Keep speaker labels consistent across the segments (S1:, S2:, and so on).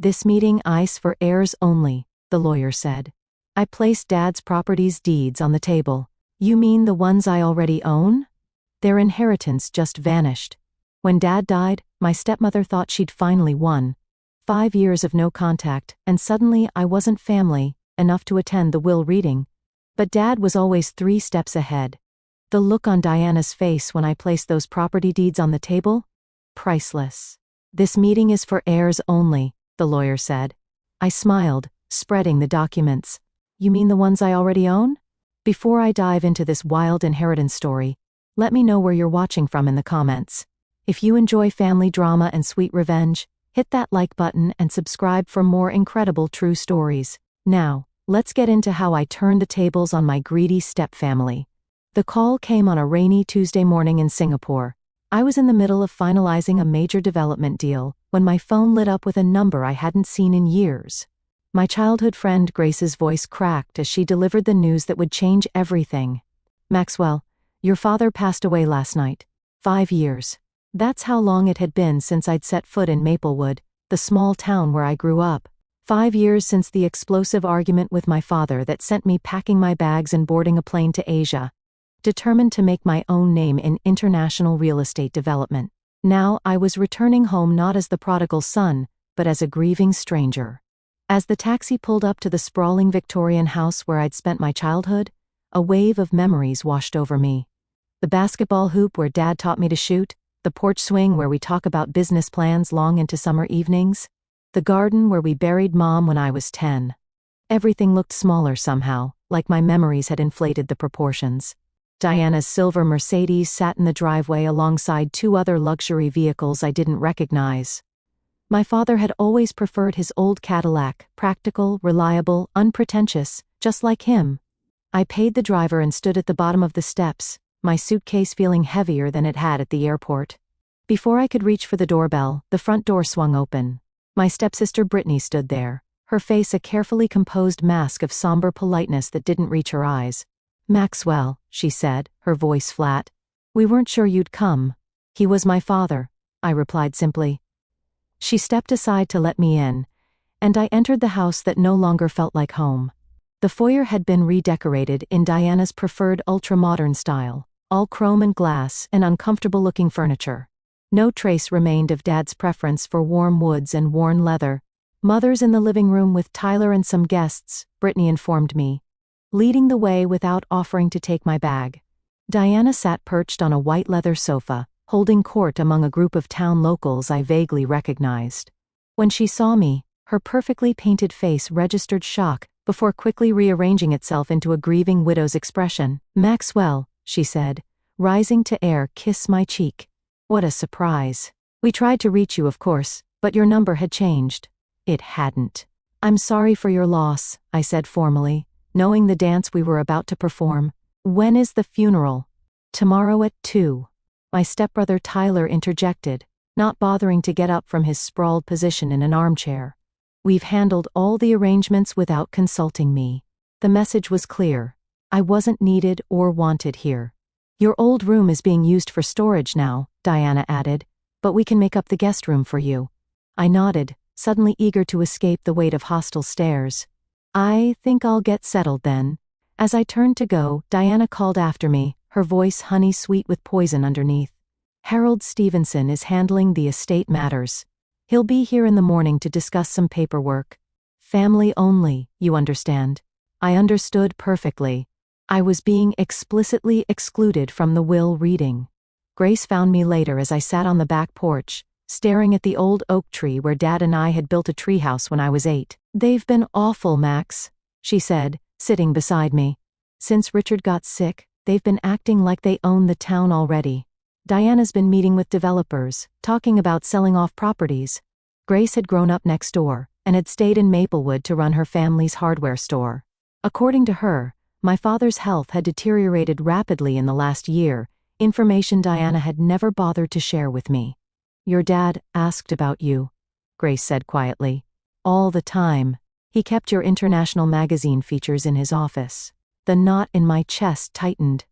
S1: This meeting is for heirs only, the lawyer said. I placed Dad's property's deeds on the table. You mean the ones I already own? Their inheritance just vanished. When Dad died, my stepmother thought she'd finally won. 5 years of no contact, and suddenly I wasn't family enough to attend the will reading. But Dad was always 3 steps ahead. The look on Diana's face when I placed those property deeds on the table? Priceless. This meeting is for heirs only, the lawyer said. I smiled, spreading the documents. You mean the ones I already own? Before I dive into this wild inheritance story, let me know where you're watching from in the comments. If you enjoy family drama and sweet revenge, hit that like button and subscribe for more incredible true stories. Now, let's get into how I turned the tables on my greedy stepfamily. The call came on a rainy Tuesday morning in Singapore. I was in the middle of finalizing a major development deal when my phone lit up with a number I hadn't seen in years. My childhood friend Grace's voice cracked as she delivered the news that would change everything. Maxwell, your father passed away last night. 5 years. That's how long it had been since I'd set foot in Maplewood, the small town where I grew up. 5 years since the explosive argument with my father that sent me packing my bags and boarding a plane to Asia, determined to make my own name in international real estate development. Now I was returning home not as the prodigal son, but as a grieving stranger. As the taxi pulled up to the sprawling Victorian house where I'd spent my childhood, a wave of memories washed over me. The basketball hoop where Dad taught me to shoot, the porch swing where we talk about business plans long into summer evenings, the garden where we buried Mom when I was 10. Everything looked smaller somehow, like my memories had inflated the proportions. Diana's silver Mercedes sat in the driveway alongside 2 other luxury vehicles I didn't recognize. My father had always preferred his old Cadillac, practical, reliable, unpretentious, just like him. I paid the driver and stood at the bottom of the steps, my suitcase feeling heavier than it had at the airport. Before I could reach for the doorbell, the front door swung open. My stepsister Brittany stood there, her face a carefully composed mask of somber politeness that didn't reach her eyes. Maxwell, she said, her voice flat. We weren't sure you'd come. He was my father, I replied simply. She stepped aside to let me in, and I entered the house that no longer felt like home. The foyer had been redecorated in Diana's preferred ultra-modern style, all chrome and glass and uncomfortable-looking furniture. No trace remained of Dad's preference for warm woods and worn leather. Mother's in the living room with Tyler and some guests, Brittany informed me, leading the way without offering to take my bag. Diana sat perched on a white leather sofa, holding court among a group of town locals I vaguely recognized. When she saw me, her perfectly painted face registered shock before quickly rearranging itself into a grieving widow's expression. Maxwell, she said, rising to kiss my cheek. What a surprise. We tried to reach you, of course, but your number had changed. It hadn't. I'm sorry for your loss, I said formally, knowing the dance we were about to perform. When is the funeral? Tomorrow at 2. My stepbrother Tyler interjected, not bothering to get up from his sprawled position in an armchair. We've handled all the arrangements without consulting me. The message was clear. I wasn't needed or wanted here. Your old room is being used for storage now, Diana added, but we can make up the guest room for you. I nodded, suddenly eager to escape the weight of hostile stares. I think I'll get settled then. As I turned to go, Diana called after me, her voice honey-sweet with poison underneath. Harold Stevenson is handling the estate matters. He'll be here in the morning to discuss some paperwork. Family only, you understand. I understood perfectly. I was being explicitly excluded from the will reading. Grace found me later as I sat on the back porch, staring at the old oak tree where Dad and I had built a treehouse when I was 8. They've been awful, Max, she said, sitting beside me. Since Richard got sick, they've been acting like they own the town already. Diana's been meeting with developers, talking about selling off properties. Grace had grown up next door, and had stayed in Maplewood to run her family's hardware store. According to her, my father's health had deteriorated rapidly in the last year, information Diana had never bothered to share with me. Your dad asked about you, Grace said quietly. All the time. He kept your international magazine features in his office. The knot in my chest tightened.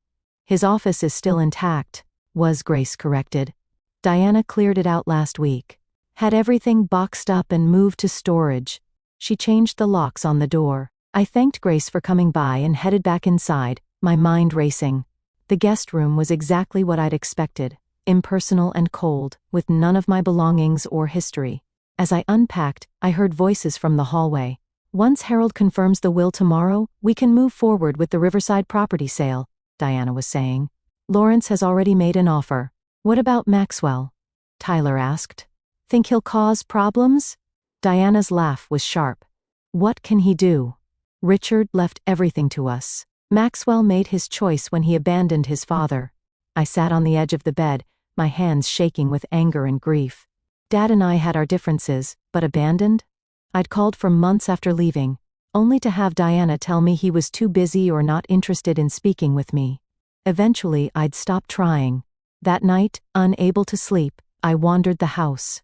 S1: His office is still intact, was Grace corrected. Diana cleared it out last week. Had everything boxed up and moved to storage. She changed the locks on the door. I thanked Grace for coming by and headed back inside, my mind racing. The guest room was exactly what I'd expected, impersonal and cold, with none of my belongings or history. As I unpacked, I heard voices from the hallway. Once Harold confirms the will tomorrow, we can move forward with the Riverside property sale, Diana was saying. Lawrence has already made an offer. What about Maxwell? Tyler asked. Think he'll cause problems? Diana's laugh was sharp. What can he do? Richard left everything to us. Maxwell made his choice when he abandoned his father. I sat on the edge of the bed, my hands shaking with anger and grief. Dad and I had our differences, but abandoned? I'd called for months after leaving, only to have Diana tell me he was too busy or not interested in speaking with me. Eventually, I'd stopped trying. That night, unable to sleep, I wandered the house.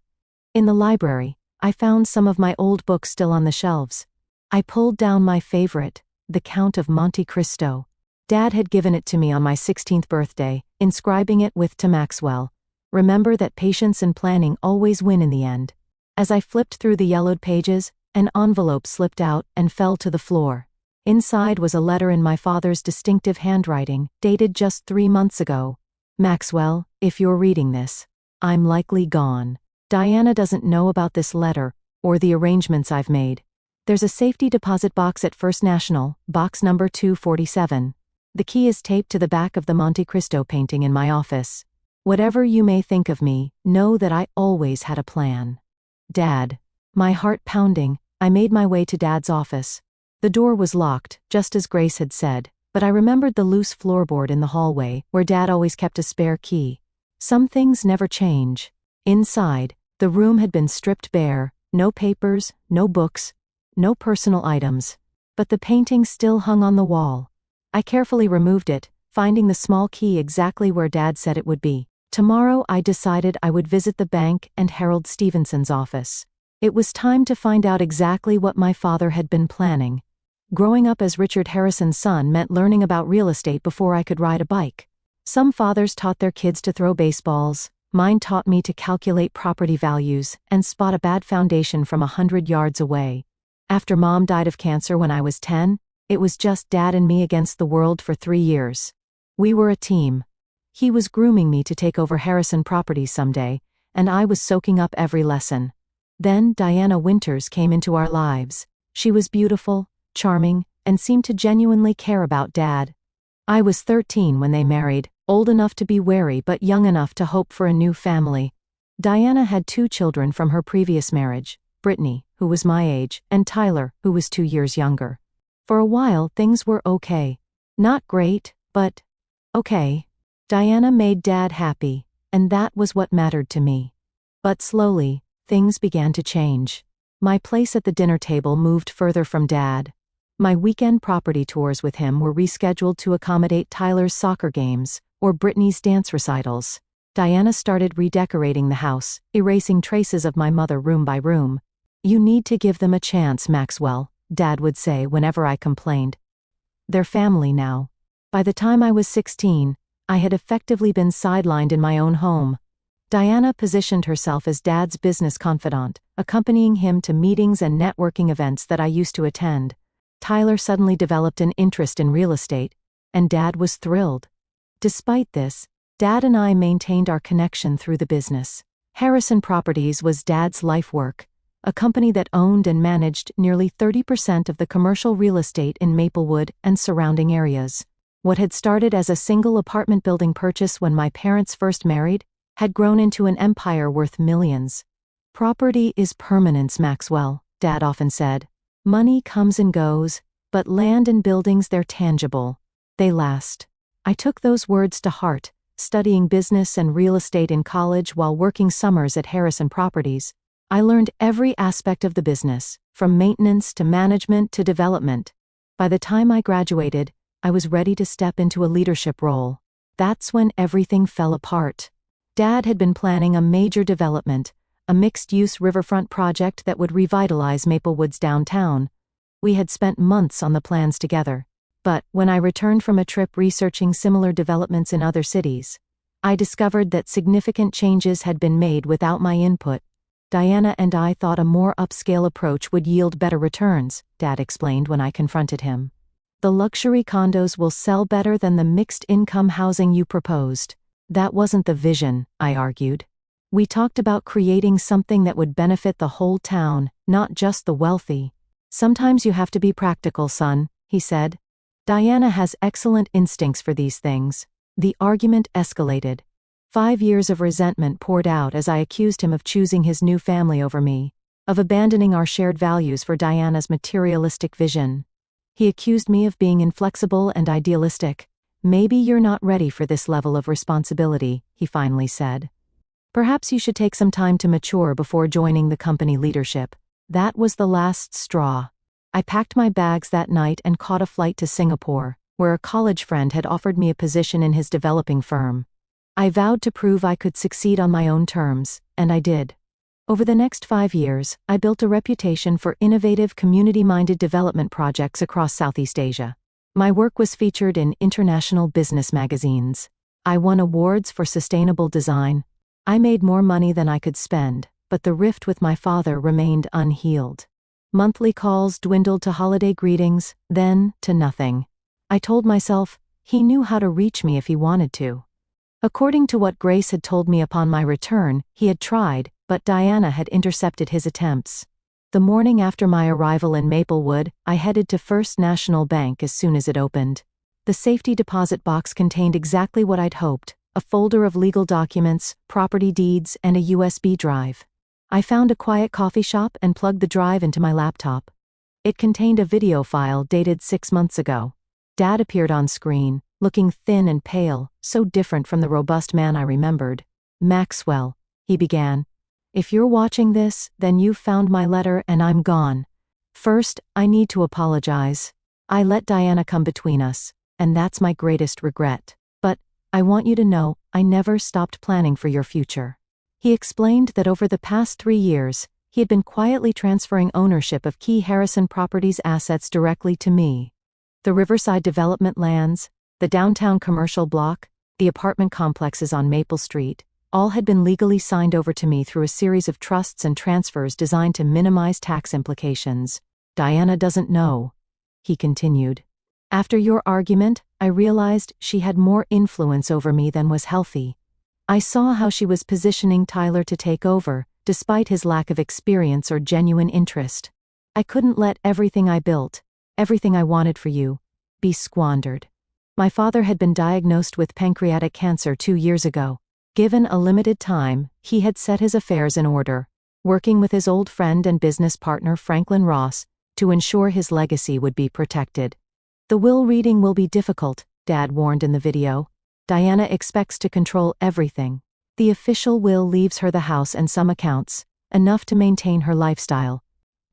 S1: In the library, I found some of my old books still on the shelves. I pulled down my favorite, The Count of Monte Cristo. Dad had given it to me on my 16th birthday, inscribing it with "To Maxwell. Remember that patience and planning always win in the end." As I flipped through the yellowed pages, an envelope slipped out and fell to the floor. Inside was a letter in my father's distinctive handwriting, dated just 3 months ago. Maxwell, if you're reading this, I'm likely gone. Diana doesn't know about this letter, or the arrangements I've made. There's a safety deposit box at First National, box number 247. The key is taped to the back of the Monte Cristo painting in my office. Whatever you may think of me, know that I always had a plan. Dad. My heart pounding, I made my way to Dad's office. The door was locked, just as Grace had said, but I remembered the loose floorboard in the hallway, where Dad always kept a spare key. Some things never change. Inside, the room had been stripped bare, no papers, no books, no personal items. But the painting still hung on the wall. I carefully removed it, finding the small key exactly where Dad said it would be. Tomorrow I decided I would visit the bank and Harold Stevenson's office. It was time to find out exactly what my father had been planning. Growing up as Richard Harrison's son meant learning about real estate before I could ride a bike. Some fathers taught their kids to throw baseballs. Mine taught me to calculate property values and spot a bad foundation from 100 yards away. After Mom died of cancer when I was 10, it was just Dad and me against the world for 3 years. We were a team. He was grooming me to take over Harrison Properties someday, and I was soaking up every lesson. Then Diana Winters came into our lives. She was beautiful, charming, and seemed to genuinely care about Dad. I was 13 when they married, old enough to be wary but young enough to hope for a new family. Diana had 2 children from her previous marriage, Brittany, who was my age, and Tyler, who was 2 years younger. For a while things were okay. Not great, but okay. Diana made Dad happy, and that was what mattered to me. But slowly, things began to change. My place at the dinner table moved further from Dad. My weekend property tours with him were rescheduled to accommodate Tyler's soccer games, or Brittany's dance recitals. Diana started redecorating the house, erasing traces of my mother room by room. "You need to give them a chance, Maxwell," Dad would say whenever I complained. "They're family now." By the time I was 16, I had effectively been sidelined in my own home. Diana positioned herself as Dad's business confidant, accompanying him to meetings and networking events that I used to attend. Tyler suddenly developed an interest in real estate, and Dad was thrilled. Despite this, Dad and I maintained our connection through the business. Harrison Properties was Dad's life work, a company that owned and managed nearly 30% of the commercial real estate in Maplewood and surrounding areas. What had started as a single apartment building purchase when my parents first married had grown into an empire worth millions. "Property is permanence, Maxwell," Dad often said. "Money comes and goes, but land and buildings, they're tangible. They last." I took those words to heart, studying business and real estate in college while working summers at Harrison Properties. I learned every aspect of the business, from maintenance to management to development. By the time I graduated, I was ready to step into a leadership role. That's when everything fell apart. Dad had been planning a major development, a mixed-use riverfront project that would revitalize Maplewood's downtown. We had spent months on the plans together. But when I returned from a trip researching similar developments in other cities, I discovered that significant changes had been made without my input. Diana and I thought a more upscale approach would yield better returns, Dad explained when I confronted him. The luxury condos will sell better than the mixed-income housing you proposed. That wasn't the vision, I argued. We talked about creating something that would benefit the whole town, not just the wealthy. Sometimes you have to be practical, son, he said. Diana has excellent instincts for these things. The argument escalated. 5 years of resentment poured out as I accused him of choosing his new family over me, of abandoning our shared values for Diana's materialistic vision. He accused me of being inflexible and idealistic. Maybe you're not ready for this level of responsibility, he finally said. Perhaps you should take some time to mature before joining the company leadership. That was the last straw. I packed my bags that night and caught a flight to Singapore, where a college friend had offered me a position in his developing firm. I vowed to prove I could succeed on my own terms, and I did. Over the next 5 years, I built a reputation for innovative, community-minded development projects across Southeast Asia. My work was featured in international business magazines. I won awards for sustainable design. I made more money than I could spend, but the rift with my father remained unhealed. Monthly calls dwindled to holiday greetings, then to nothing. I told myself, he knew how to reach me if he wanted to. According to what Grace had told me upon my return, he had tried, but Diana had intercepted his attempts. The morning after my arrival in Maplewood, I headed to First National Bank as soon as it opened. The safety deposit box contained exactly what I'd hoped: a folder of legal documents, property deeds, and a USB drive. I found a quiet coffee shop and plugged the drive into my laptop. It contained a video file dated 6 months ago. Dad appeared on screen, looking thin and pale, so different from the robust man I remembered. "Maxwell," he began. "If you're watching this, then you've found my letter and I'm gone. First, I need to apologize. I let Diana come between us, and that's my greatest regret. But I want you to know, I never stopped planning for your future." He explained that over the past 3 years, he had been quietly transferring ownership of key Harrison Properties assets directly to me. The Riverside development lands, the downtown commercial block, the apartment complexes on Maple Street, all had been legally signed over to me through a series of trusts and transfers designed to minimize tax implications. "Diana doesn't know," he continued. "After your argument, I realized she had more influence over me than was healthy. I saw how she was positioning Tyler to take over, despite his lack of experience or genuine interest. I couldn't let everything I built, everything I wanted for you, be squandered." My father had been diagnosed with pancreatic cancer 2 years ago. Given a limited time, he had set his affairs in order, working with his old friend and business partner Franklin Ross to ensure his legacy would be protected. "The will reading will be difficult," Dad warned in the video. "Diana expects to control everything. The official will leaves her the house and some accounts, enough to maintain her lifestyle.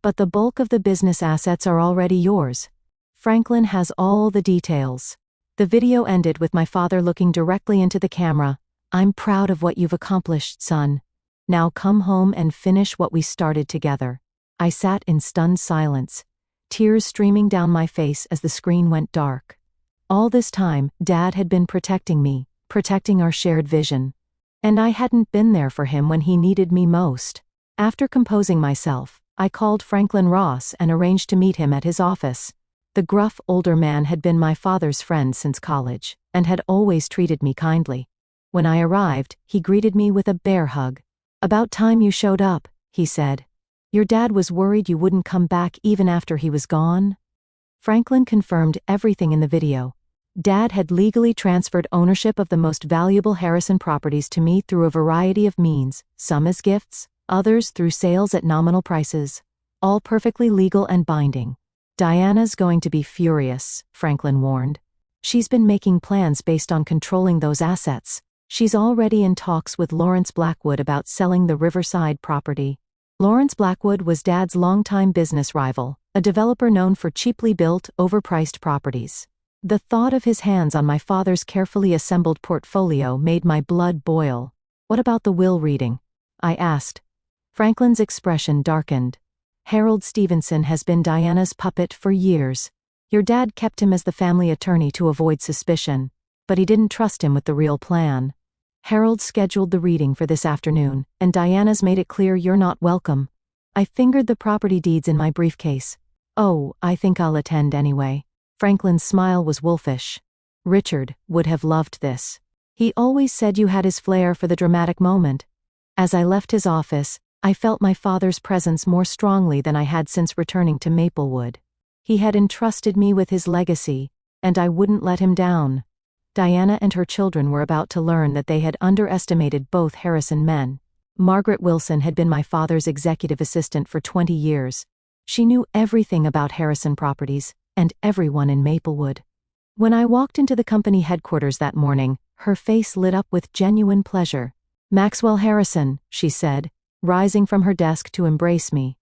S1: But the bulk of the business assets are already yours. Franklin has all the details." The video ended with my father looking directly into the camera. "I'm proud of what you've accomplished, son. Now come home and finish what we started together." I sat in stunned silence, tears streaming down my face as the screen went dark. All this time, Dad had been protecting me, protecting our shared vision. And I hadn't been there for him when he needed me most. After composing myself, I called Franklin Ross and arranged to meet him at his office. The gruff, older man had been my father's friend since college, and had always treated me kindly. When I arrived, he greeted me with a bear hug. "About time you showed up," he said. "Your dad was worried you wouldn't come back even after he was gone?" Franklin confirmed everything in the video. Dad had legally transferred ownership of the most valuable Harrison properties to me through a variety of means, some as gifts, others through sales at nominal prices, all perfectly legal and binding. "Diana's going to be furious," Franklin warned. "She's been making plans based on controlling those assets. She's already in talks with Lawrence Blackwood about selling the Riverside property." Lawrence Blackwood was Dad's longtime business rival, a developer known for cheaply built, overpriced properties. The thought of his hands on my father's carefully assembled portfolio made my blood boil. "What about the will reading?" I asked. Franklin's expression darkened. "Harold Stevenson has been Diana's puppet for years. Your dad kept him as the family attorney to avoid suspicion, but he didn't trust him with the real plan. Harold scheduled the reading for this afternoon, and Diana's made it clear you're not welcome. I fingered the property deeds in my briefcase. Oh, I think I'll attend anyway. Franklin's smile was wolfish. Richard would have loved this. He always said you had his flair for the dramatic moment. As I left his office, I felt my father's presence more strongly than I had since returning to Maplewood. He had entrusted me with his legacy, and I wouldn't let him down. Diana and her children were about to learn that they had underestimated both Harrison men. Margaret Wilson had been my father's executive assistant for 20 years. She knew everything about Harrison Properties, and everyone in Maplewood. When I walked into the company headquarters that morning, her face lit up with genuine pleasure. "Maxwell Harrison," she said, rising from her desk to embrace me.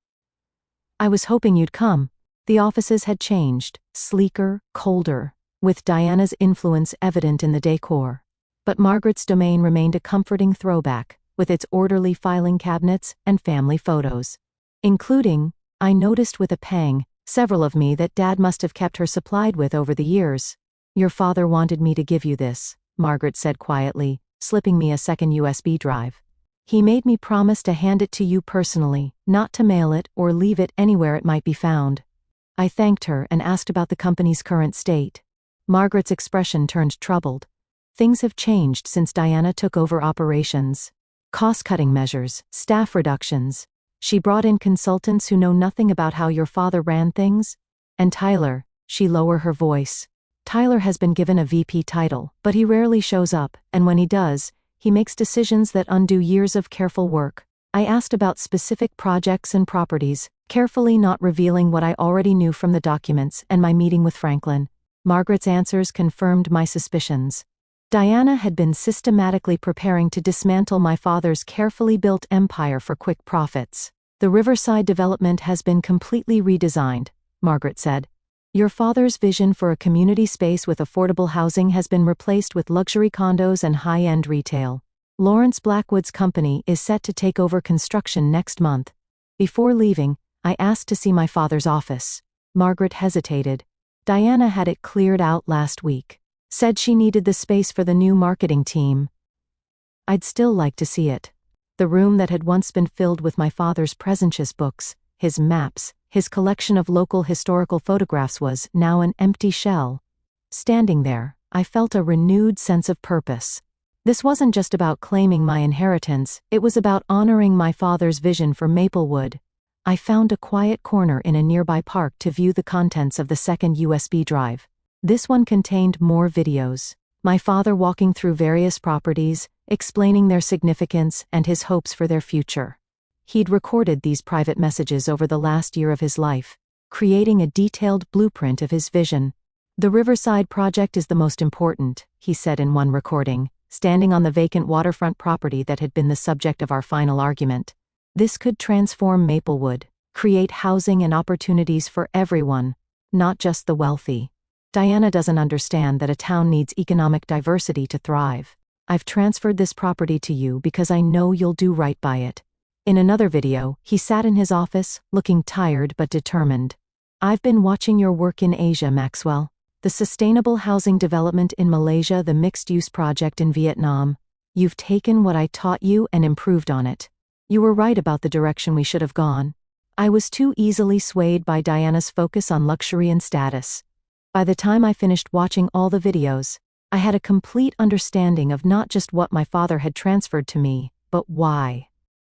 S1: "I was hoping you'd come." The offices had changed, sleeker, colder, with Diana's influence evident in the decor. But Margaret's domain remained a comforting throwback, with its orderly filing cabinets and family photos. Including, I noticed with a pang, several of me that Dad must have kept her supplied with over the years. "Your father wanted me to give you this," Margaret said quietly, slipping me a second USB drive. "He made me promise to hand it to you personally, not to mail it or leave it anywhere it might be found." I thanked her and asked about the company's current state. Margaret's expression turned troubled. Things have changed since Diana took over operations. Cost-cutting measures, staff reductions. She brought in consultants who know nothing about how your father ran things. And Tyler, she lowered her voice. Tyler has been given a VP title, but he rarely shows up, and when he does, he makes decisions that undo years of careful work. I asked about specific projects and properties, carefully not revealing what I already knew from the documents and my meeting with Franklin. Margaret's answers confirmed my suspicions. Diana had been systematically preparing to dismantle my father's carefully built empire for quick profits. "The Riverside development has been completely redesigned," Margaret said. "Your father's vision for a community space with affordable housing has been replaced with luxury condos and high-end retail. Lawrence Blackwood's company is set to take over construction next month." Before leaving, I asked to see my father's office. Margaret hesitated. Diana had it cleared out last week. Said she needed the space for the new marketing team. I'd still like to see it. The room that had once been filled with my father's precious books, his maps, his collection of local historical photographs was now an empty shell. Standing there, I felt a renewed sense of purpose. This wasn't just about claiming my inheritance, it was about honoring my father's vision for Maplewood. I found a quiet corner in a nearby park to view the contents of the second USB drive. This one contained more videos. My father walking through various properties, explaining their significance and his hopes for their future. He'd recorded these private messages over the last year of his life, creating a detailed blueprint of his vision. "The Riverside project is the most important," he said in one recording, standing on the vacant waterfront property that had been the subject of our final argument. "This could transform Maplewood, create housing and opportunities for everyone, not just the wealthy. Diana doesn't understand that a town needs economic diversity to thrive. I've transferred this property to you because I know you'll do right by it." In another video, he sat in his office, looking tired but determined. "I've been watching your work in Asia, Maxwell. The sustainable housing development in Malaysia, the mixed-use project in Vietnam. You've taken what I taught you and improved on it. You were right about the direction we should have gone. I was too easily swayed by Diana's focus on luxury and status. By the time I finished watching all the videos, I had a complete understanding of not just what my father had transferred to me, but why.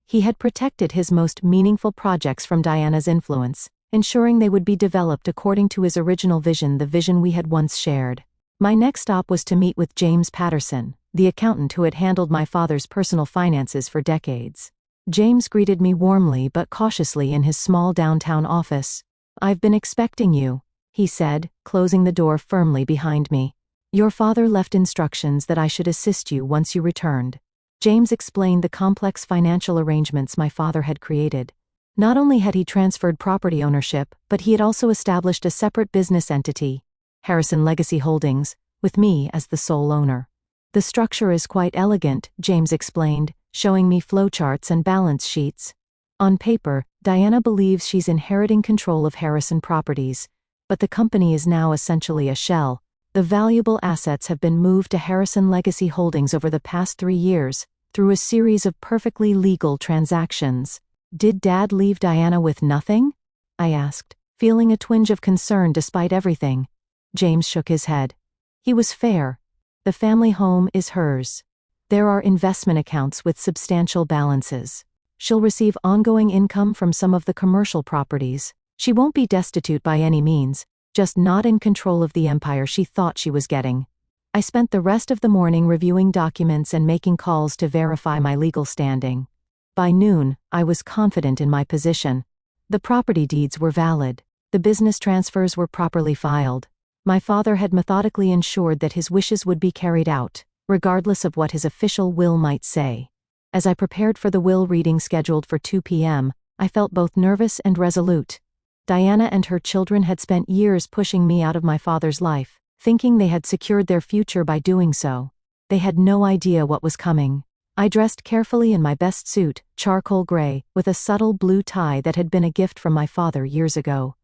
S1: He had protected his most meaningful projects from Diana's influence, ensuring they would be developed according to his original vision, the vision we had once shared. My next stop was to meet with James Patterson, the accountant who had handled my father's personal finances for decades. James greeted me warmly but cautiously in his small downtown office. "I've been expecting you," he said, closing the door firmly behind me. "Your father left instructions that I should assist you once you returned." James explained the complex financial arrangements my father had created. Not only had he transferred property ownership, but he had also established a separate business entity, Harrison Legacy Holdings, with me as the sole owner. "The structure is quite elegant," James explained, showing me flowcharts and balance sheets. "On paper, Diana believes she's inheriting control of Harrison Properties, but the company is now essentially a shell. The valuable assets have been moved to Harrison Legacy Holdings over the past 3 years, through a series of perfectly legal transactions. Did Dad leave Diana with nothing? I asked, feeling a twinge of concern despite everything. James shook his head. He was fair. The family home is hers. There are investment accounts with substantial balances. She'll receive ongoing income from some of the commercial properties. She won't be destitute by any means, just not in control of the empire she thought she was getting. I spent the rest of the morning reviewing documents and making calls to verify my legal standing. By noon, I was confident in my position. The property deeds were valid. The business transfers were properly filed. My father had methodically ensured that his wishes would be carried out, regardless of what his official will might say. As I prepared for the will reading scheduled for 2 p.m., I felt both nervous and resolute. Diana and her children had spent years pushing me out of my father's life, thinking they had secured their future by doing so. They had no idea what was coming. I dressed carefully in my best suit, charcoal gray, with a subtle blue tie that had been a gift from my father years ago.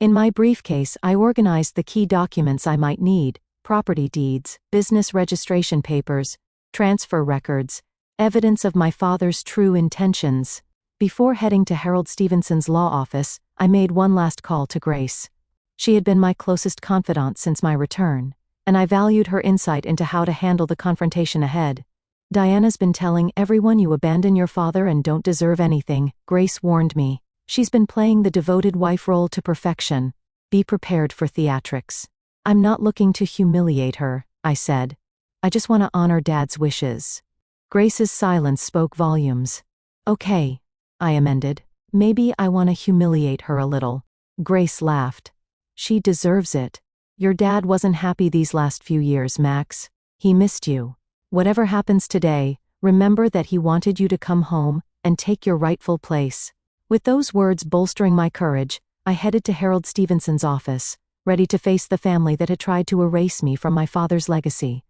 S1: In my briefcase, I organized the key documents I might need: property deeds, business registration papers, transfer records, evidence of my father's true intentions. Before heading to Harold Stevenson's law office, I made one last call to Grace. She had been my closest confidant since my return, and I valued her insight into how to handle the confrontation ahead. "Diana's been telling everyone you abandon your father and don't deserve anything," Grace warned me. "She's been playing the devoted wife role to perfection. Be prepared for theatrics." "I'm not looking to humiliate her," I said. "I just want to honor Dad's wishes." Grace's silence spoke volumes. "Okay," I amended. "Maybe I want to humiliate her a little." Grace laughed. "She deserves it. Your dad wasn't happy these last few years, Max. He missed you. Whatever happens today, remember that he wanted you to come home and take your rightful place." With those words bolstering my courage, I headed to Harold Stevenson's office, ready to face the family that had tried to erase me from my father's legacy.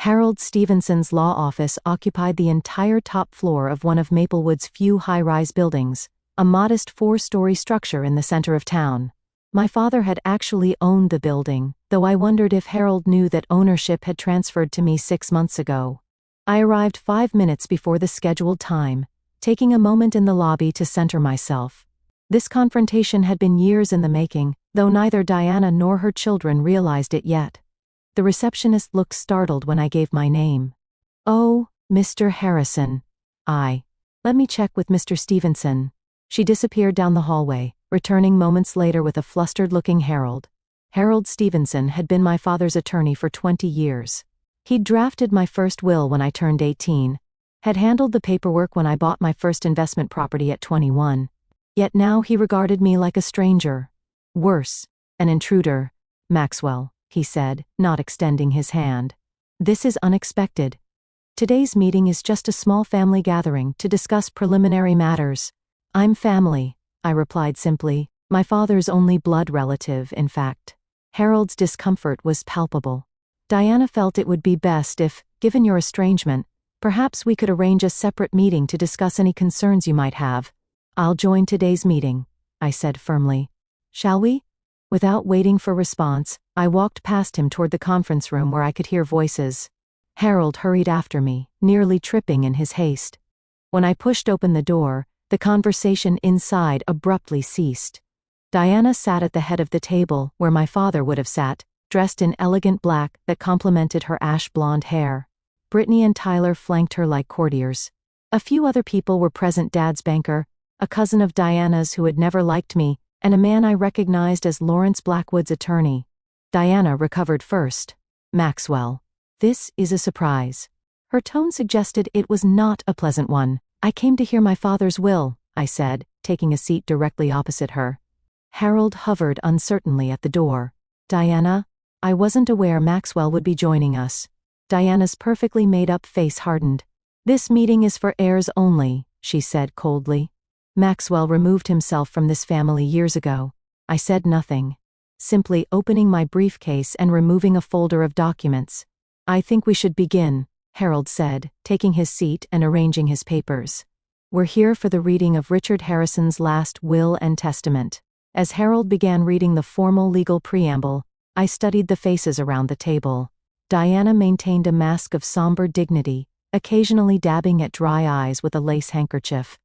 S1: Harold Stevenson's law office occupied the entire top floor of one of Maplewood's few high-rise buildings, a modest 4-story structure in the center of town. My father had actually owned the building, though I wondered if Harold knew that ownership had transferred to me 6 months ago. I arrived 5 minutes before the scheduled time, taking a moment in the lobby to center myself. This confrontation had been years in the making, though neither Diana nor her children realized it yet. The receptionist looked startled when I gave my name. "Oh, Mr. Harrison." "Let me check with Mr. Stevenson." She disappeared down the hallway, returning moments later with a flustered-looking Harold. Harold Stevenson had been my father's attorney for 20 years. He'd drafted my first will when I turned 18, had handled the paperwork when I bought my first investment property at 21. Yet now he regarded me like a stranger. Worse, an intruder. "Maxwell," he said, not extending his hand. "This is unexpected. Today's meeting is just a small family gathering to discuss preliminary matters." "I'm family," I replied simply, my father's only blood relative, in fact. Harold's discomfort was palpable. "Diana felt it would be best if, given your estrangement, perhaps we could arrange a separate meeting to discuss any concerns you might have." "I'll join today's meeting," I said firmly. "Shall we?" Without waiting for response, I walked past him toward the conference room where I could hear voices. Harold hurried after me, nearly tripping in his haste. When I pushed open the door, the conversation inside abruptly ceased. Diana sat at the head of the table, where my father would have sat, dressed in elegant black that complemented her ash-blonde hair. Brittany and Tyler flanked her like courtiers. A few other people were present: Dad's banker, a cousin of Diana's who had never liked me, and a man I recognized as Lawrence Blackwood's attorney. Diana recovered first. "Maxwell, this is a surprise." Her tone suggested it was not a pleasant one. "I came to hear my father's will," I said, taking a seat directly opposite her. Harold hovered uncertainly at the door. "Diana, I wasn't aware Maxwell would be joining us." Diana's perfectly made-up face hardened. "This meeting is for heirs only," she said coldly. "Maxwell removed himself from this family years ago." I said nothing, simply opening my briefcase and removing a folder of documents. "I think we should begin," Harold said, taking his seat and arranging his papers. "We're here for the reading of Richard Harrison's last will and testament." As Harold began reading the formal legal preamble, I studied the faces around the table. Diana maintained a mask of somber dignity, occasionally dabbing at dry eyes with a lace handkerchief.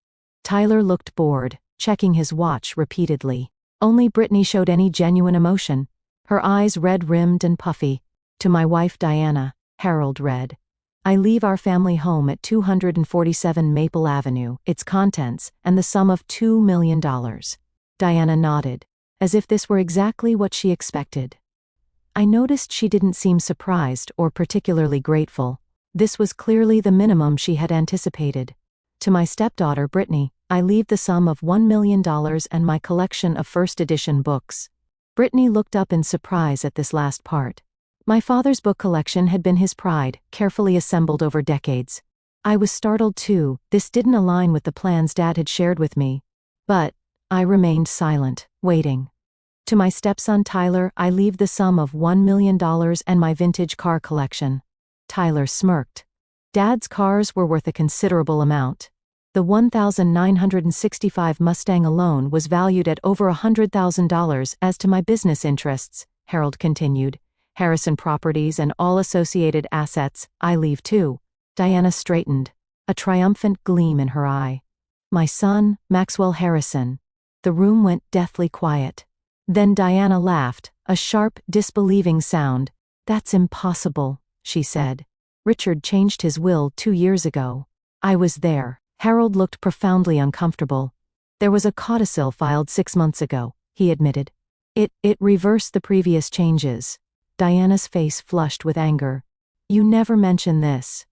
S1: Tyler looked bored, checking his watch repeatedly. Only Brittany showed any genuine emotion, her eyes red-rimmed and puffy. To my wife Diana, Harold read, I leave our family home at 247 Maple Avenue, its contents, and the sum of $2 million. Diana nodded, as if this were exactly what she expected. I noticed she didn't seem surprised or particularly grateful. This was clearly the minimum she had anticipated. To my stepdaughter Brittany, I leave the sum of $1 million and my collection of first-edition books. Brittany looked up in surprise at this last part. My father's book collection had been his pride, carefully assembled over decades. I was startled too. This didn't align with the plans Dad had shared with me. But I remained silent, waiting. To my stepson Tyler, I leave the sum of $1 million and my vintage car collection. Tyler smirked. Dad's cars were worth a considerable amount. The 1965 Mustang alone was valued at over $100,000. As to my business interests, Harold continued, Harrison Properties and all associated assets, I leave too. Diana straightened, a triumphant gleam in her eye. My son, Maxwell Harrison. The room went deathly quiet. Then Diana laughed, a sharp, disbelieving sound. That's impossible, she said. Richard changed his will 2 years ago. I was there. Harold looked profoundly uncomfortable. There was a codicil filed 6 months ago, he admitted. It reversed the previous changes. Diana's face flushed with anger. You never mentioned this.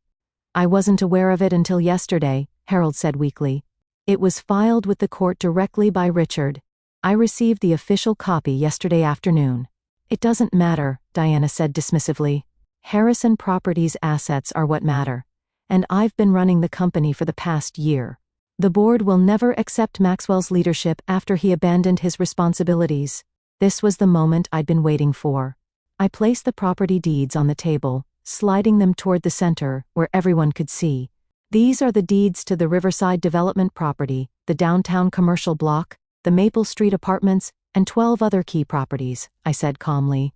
S1: I wasn't aware of it until yesterday, Harold said weakly. It was filed with the court directly by Richard. I received the official copy yesterday afternoon. It doesn't matter, Diana said dismissively. Harrison Properties' assets are what matter. And I've been running the company for the past year. The board will never accept Maxwell's leadership after he abandoned his responsibilities. This was the moment I'd been waiting for. I placed the property deeds on the table, sliding them toward the center, where everyone could see. These are the deeds to the Riverside Development property, the downtown commercial block, the Maple Street apartments, and 12 other key properties, I said calmly.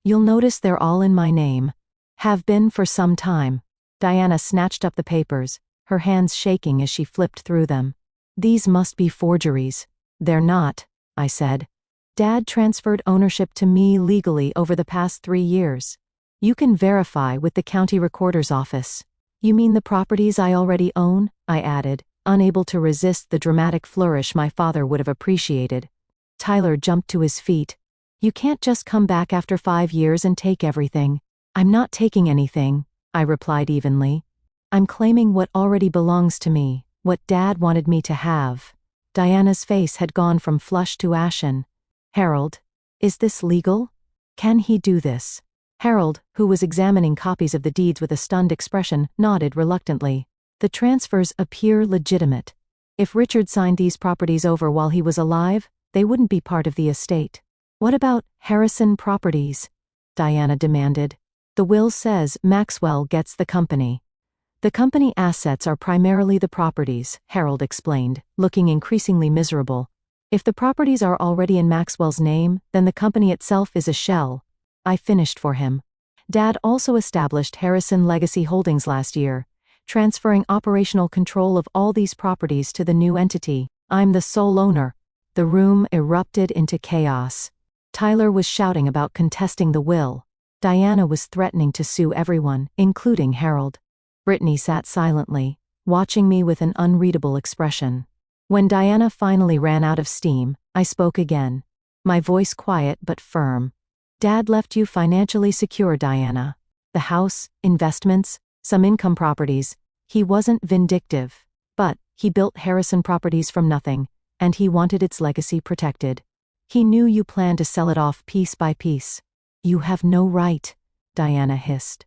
S1: You'll notice they're all in my name. Have been for some time. Diana snatched up the papers, her hands shaking as she flipped through them. These must be forgeries. They're not, I said. Dad transferred ownership to me legally over the past 3 years. You can verify with the county recorder's office. You mean the properties I already own? I added, unable to resist the dramatic flourish my father would have appreciated. Tyler jumped to his feet. You can't just come back after 5 years and take everything. I'm not taking anything, I replied evenly. I'm claiming what already belongs to me, what Dad wanted me to have. Diana's face had gone from flush to ashen. Harold, is this legal? Can he do this? Harold, who was examining copies of the deeds with a stunned expression, nodded reluctantly. The transfers appear legitimate. If Richard signed these properties over while he was alive, they wouldn't be part of the estate. What about Harrison Properties? Diana demanded. The will says Maxwell gets the company. The company assets are primarily the properties, Harold explained, looking increasingly miserable. If the properties are already in Maxwell's name, then the company itself is a shell. I finished for him. Dad also established Harrison Legacy Holdings last year, transferring operational control of all these properties to the new entity. I'm the sole owner. The room erupted into chaos. Tyler was shouting about contesting the will. Diana was threatening to sue everyone, including Harold. Brittany sat silently, watching me with an unreadable expression. When Diana finally ran out of steam, I spoke again, my voice quiet but firm. Dad left you financially secure, Diana. The house, investments, some income properties. He wasn't vindictive. But he built Harrison Properties from nothing, and he wanted its legacy protected. He knew you planned to sell it off piece by piece. You have no right, Diana hissed.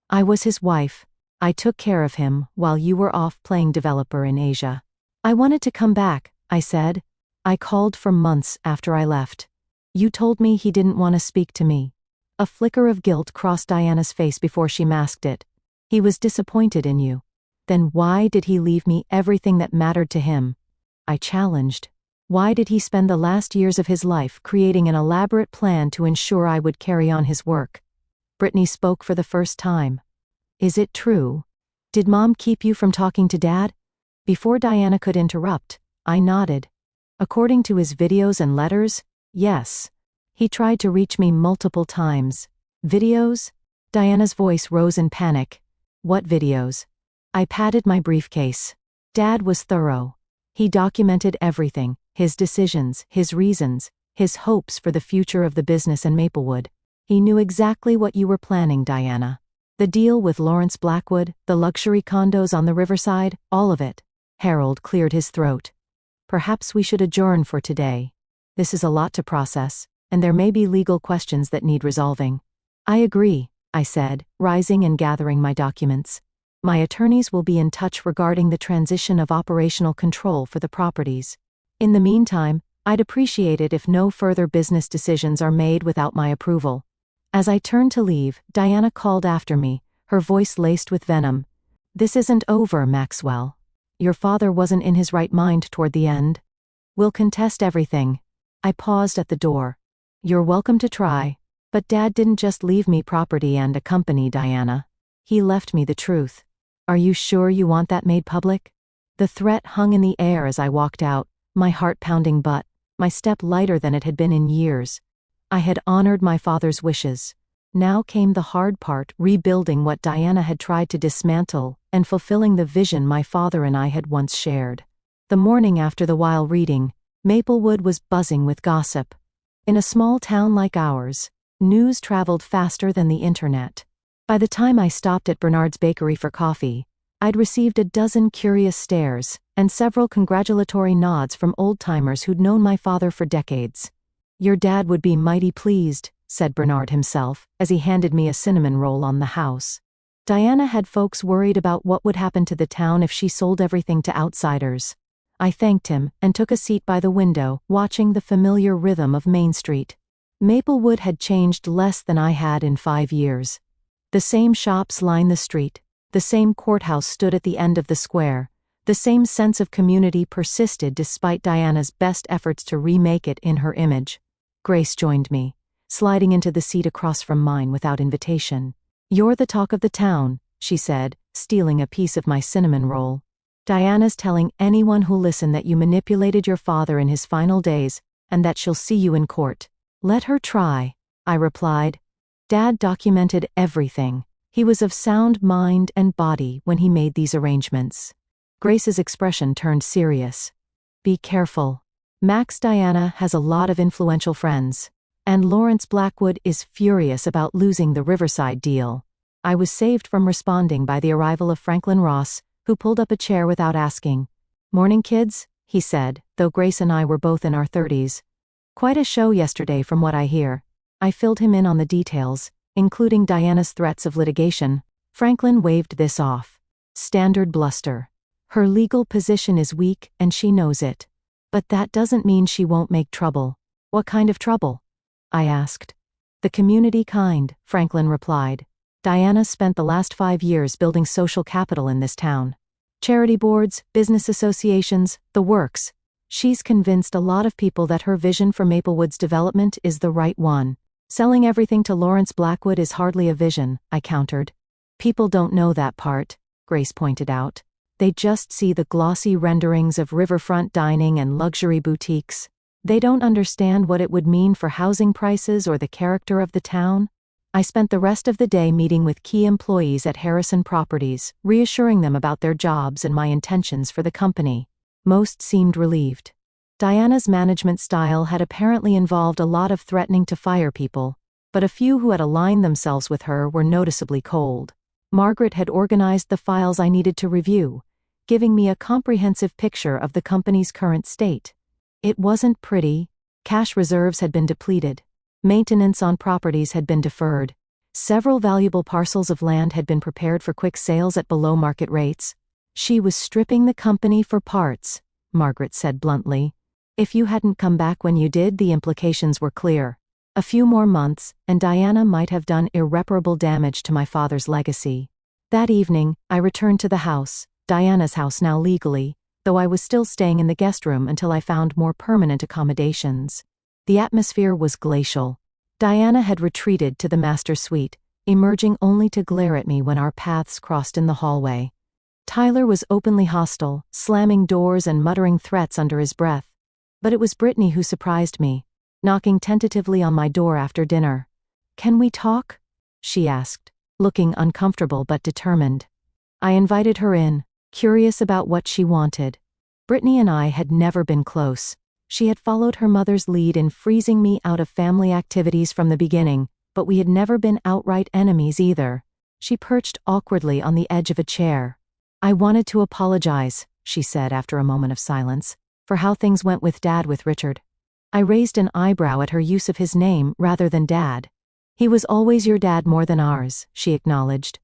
S1: I was his wife. I took care of him while you were off playing developer in Asia. I wanted to come back, I said. I called for months after I left. You told me he didn't want to speak to me. A flicker of guilt crossed Diana's face before she masked it. He was disappointed in you. Then why did he leave me everything that mattered to him? I challenged. Why did he spend the last years of his life creating an elaborate plan to ensure I would carry on his work? Brittany spoke for the first time. Is it true? Did Mom keep you from talking to Dad? Before Diana could interrupt, I nodded. According to his videos and letters, yes. He tried to reach me multiple times. Videos? Diana's voice rose in panic. What videos? I patted my briefcase. Dad was thorough. He documented everything, his decisions, his reasons, his hopes for the future of the business and Maplewood. He knew exactly what you were planning, Diana. The deal with Lawrence Blackwood, the luxury condos on the riverside, all of it. Harold cleared his throat. Perhaps we should adjourn for today. This is a lot to process, and there may be legal questions that need resolving. I agree, I said, rising and gathering my documents. My attorneys will be in touch regarding the transition of operational control for the properties. In the meantime, I'd appreciate it if no further business decisions are made without my approval. As I turned to leave, Diana called after me, her voice laced with venom. This isn't over, Maxwell. Your father wasn't in his right mind toward the end. We'll contest everything. I paused at the door. You're welcome to try. But Dad didn't just leave me property and a company, Diana. He left me the truth. Are you sure you want that made public? The threat hung in the air as I walked out, my heart pounding but, my step lighter than it had been in years. I had honored my father's wishes. Now came the hard part, rebuilding what Diana had tried to dismantle, and fulfilling the vision my father and I had once shared. The morning after the while reading, Maplewood was buzzing with gossip. In a small town like ours, news traveled faster than the internet. By the time I stopped at Bernard's Bakery for coffee, I'd received a dozen curious stares, and several congratulatory nods from old-timers who'd known my father for decades. Your dad would be mighty pleased, said Bernard himself, as he handed me a cinnamon roll on the house. Diana had folks worried about what would happen to the town if she sold everything to outsiders. I thanked him, and took a seat by the window, watching the familiar rhythm of Main Street. Maplewood had changed less than I had in 5 years. The same shops lined the street, the same courthouse stood at the end of the square, the same sense of community persisted despite Diana's best efforts to remake it in her image. Grace joined me, sliding into the seat across from mine without invitation. You're the talk of the town, she said, stealing a piece of my cinnamon roll. Diana's telling anyone who'll listen that you manipulated your father in his final days, and that she'll see you in court. Let her try, I replied. Dad documented everything. He was of sound mind and body when he made these arrangements. Grace's expression turned serious. Be careful. Max Diana has a lot of influential friends, and Lawrence Blackwood is furious about losing the Riverside deal. I was saved from responding by the arrival of Franklin Ross, who pulled up a chair without asking. Morning, kids, he said, though Grace and I were both in our 30s. Quite a show yesterday from what I hear. I filled him in on the details, including Diana's threats of litigation. Franklin waved this off. Standard bluster. Her legal position is weak, and she knows it. But that doesn't mean she won't make trouble. What kind of trouble? I asked. The community kind, Franklin replied. Diana spent the last 5 years building social capital in this town. Charity boards, business associations, the works. She's convinced a lot of people that her vision for Maplewood's development is the right one. Selling everything to Lawrence Blackwood is hardly a vision, I countered. People don't know that part, Grace pointed out. They just see the glossy renderings of riverfront dining and luxury boutiques. They don't understand what it would mean for housing prices or the character of the town. I spent the rest of the day meeting with key employees at Harrison Properties, reassuring them about their jobs and my intentions for the company. Most seemed relieved. Diana's management style had apparently involved a lot of threatening to fire people, but a few who had aligned themselves with her were noticeably cold. Margaret had organized the files I needed to review, giving me a comprehensive picture of the company's current state. It wasn't pretty. Cash reserves had been depleted. Maintenance on properties had been deferred. Several valuable parcels of land had been prepared for quick sales at below market rates. She was stripping the company for parts, Margaret said bluntly. If you hadn't come back when you did, the implications were clear. A few more months, and Diana might have done irreparable damage to my father's legacy. That evening, I returned to the house, Diana's house now legally, though I was still staying in the guest room until I found more permanent accommodations. The atmosphere was glacial. Diana had retreated to the master suite, emerging only to glare at me when our paths crossed in the hallway. Tyler was openly hostile, slamming doors and muttering threats under his breath. But it was Brittany who surprised me, knocking tentatively on my door after dinner. "Can we talk?" she asked, looking uncomfortable but determined. I invited her in, curious about what she wanted. Brittany and I had never been close. She had followed her mother's lead in freezing me out of family activities from the beginning, but we had never been outright enemies either. She perched awkwardly on the edge of a chair. "I wanted to apologize," she said after a moment of silence, "for how things went with Dad with Richard." I raised an eyebrow at her use of his name rather than Dad. "He was always your dad more than ours," she acknowledged.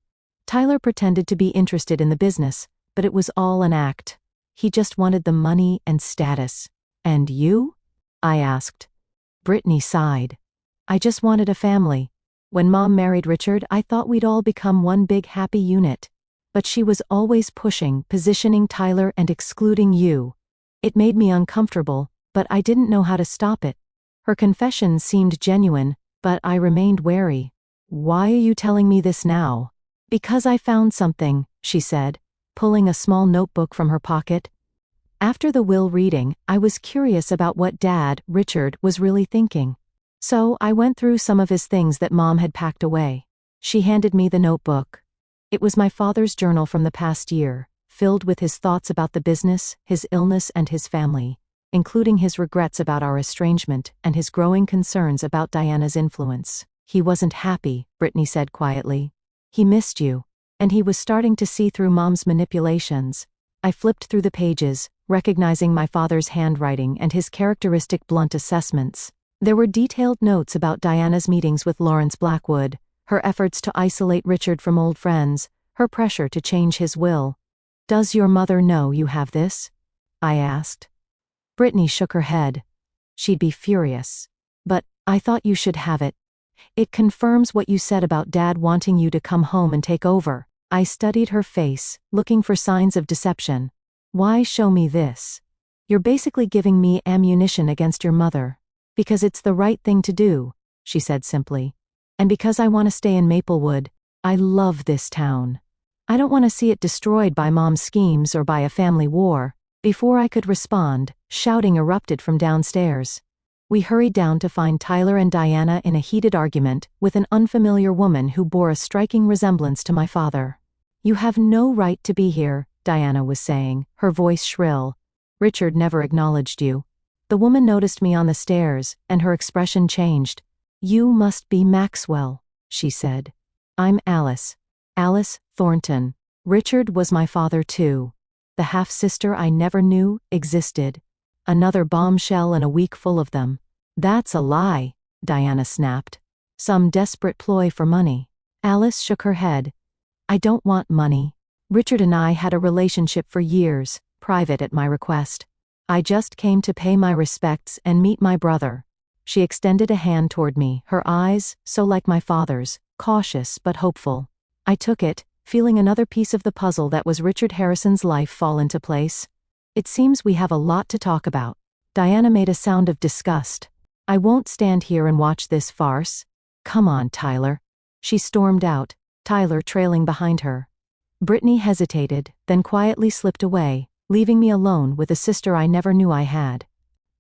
S1: Tyler pretended to be interested in the business, but it was all an act. He just wanted the money and status. "And you?" I asked. Brittany sighed. "I just wanted a family. When Mom married Richard, I thought we'd all become one big happy unit. But she was always pushing, positioning Tyler and excluding you. It made me uncomfortable, but I didn't know how to stop it." Her confession seemed genuine, but I remained wary. "Why are you telling me this now?" "Because I found something," she said, pulling a small notebook from her pocket. After the will reading, I was curious about what Dad, Richard, was really thinking. So I went through some of his things that Mom had packed away. She handed me the notebook. It was my father's journal from the past year, filled with his thoughts about the business, his illness and his family, including his regrets about our estrangement and his growing concerns about Diana's influence. "He wasn't happy," Brittany said quietly. "He missed you. And he was starting to see through Mom's manipulations." I flipped through the pages, recognizing my father's handwriting and his characteristic blunt assessments. There were detailed notes about Diana's meetings with Lawrence Blackwood, her efforts to isolate Richard from old friends, her pressure to change his will. "Does your mother know you have this?" I asked. Brittany shook her head. "She'd be furious. But I thought you should have it. It confirms what you said about Dad wanting you to come home and take over." I studied her face, looking for signs of deception. "Why show me this?" "You're basically giving me ammunition against your mother." "Because it's the right thing to do," she said simply. "And because I want to stay in Maplewood. I love this town. I don't want to see it destroyed by Mom's schemes or by a family war." Before I could respond, shouting erupted from downstairs. We hurried down to find Tyler and Diana in a heated argument with an unfamiliar woman who bore a striking resemblance to my father. "You have no right to be here," Diana was saying, her voice shrill. "Richard never acknowledged you." The woman noticed me on the stairs, and her expression changed. "You must be Maxwell," she said. "I'm Alice. Alice Thornton. Richard was my father too. The half-sister I never knew existed. Another bombshell and a week full of them." "That's a lie," Diana snapped. "Some desperate ploy for money." Alice shook her head. "I don't want money. Richard and I had a relationship for years, private at my request. I just came to pay my respects and meet my brother." She extended a hand toward me, her eyes, so like my father's, cautious but hopeful. I took it, feeling another piece of the puzzle that was Richard Harrison's life fall into place. "It seems we have a lot to talk about." Diana made a sound of disgust. "I won't stand here and watch this farce. Come on, Tyler." She stormed out, Tyler trailing behind her. Brittany hesitated, then quietly slipped away, leaving me alone with a sister I never knew I had.